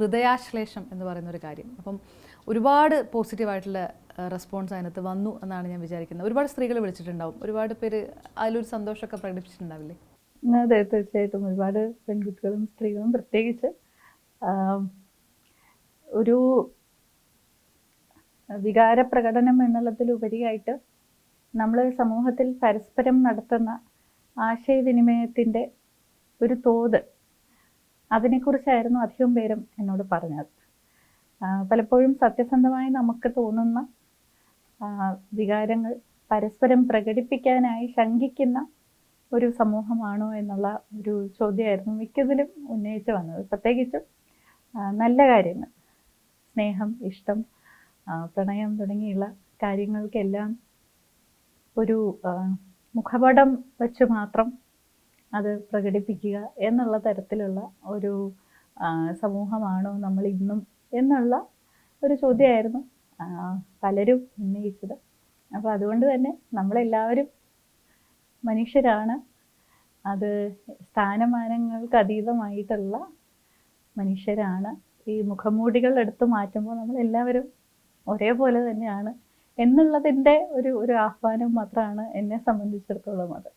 ഹൃദയാശ്ലേഷം എന്ന് പറയുന്ന ഒരു കാര്യം. അപ്പം ഒരുപാട് പോസിറ്റീവായിട്ടുള്ള റെസ്പോൺസ് അതിനകത്ത് വന്നു എന്നാണ് ഞാൻ വിചാരിക്കുന്നത്. ഒരുപാട് സ്ത്രീകൾ വിളിച്ചിട്ടുണ്ടാവും, ഒരുപാട് പേര് അതിലൊരു സന്തോഷമൊക്കെ പ്രകടിപ്പിച്ചിട്ടുണ്ടാവില്ലേ? അതെ, തീർച്ചയായിട്ടും ഒരുപാട് പെൺകുട്ടികളും സ്ത്രീകളും പ്രത്യേകിച്ച് ഒരു വികാരപ്രകടനം എന്നുള്ളതിലുപരിയായിട്ട് നമ്മൾ സമൂഹത്തിൽ പരസ്പരം നടത്തുന്ന ആശയവിനിമയത്തിൻ്റെ ഒരു തോത്, അതിനെക്കുറിച്ചായിരുന്നു അധികം പേരും എന്നോട് പറഞ്ഞത്. പലപ്പോഴും സത്യസന്ധമായി നമുക്ക് തോന്നുന്ന വികാരങ്ങൾ പരസ്പരം പ്രകടിപ്പിക്കാനായി ശങ്കിക്കുന്ന ഒരു സമൂഹമാണോ എന്നുള്ള ഒരു ചോദ്യമായിരുന്നു മിക്കതിലും ഉന്നയിച്ച് വന്നത്. പ്രത്യേകിച്ചും നല്ല കാര്യങ്ങൾ, സ്നേഹം, ഇഷ്ടം, പ്രണയം തുടങ്ങിയുള്ള കാര്യങ്ങൾക്കെല്ലാം ഒരു മുഖപടം വെച്ച് മാത്രം അത് പ്രകടിപ്പിക്കുക എന്നുള്ള തരത്തിലുള്ള ഒരു സമൂഹമാണോ നമ്മൾ ഇന്നും എന്നുള്ള ഒരു ചോദ്യമായിരുന്നു പലരും ഉന്നയിച്ചത്. അപ്പോൾ അതുകൊണ്ട് തന്നെ നമ്മളെല്ലാവരും മനുഷ്യരാണ്. അത് സ്ഥാനമാനങ്ങൾക്ക് അതീതമായിട്ടുള്ള മനുഷ്യരാണ്. ഈ മുഖംമൂടികൾ എടുത്തു മാറ്റുമ്പോൾ നമ്മളെല്ലാവരും ഒരേപോലെ തന്നെയാണ് എന്നുള്ളതിൻ്റെ ഒരു ആഹ്വാനം മാത്രമാണ് എന്നെ സംബന്ധിച്ചിടത്തോളം അത്.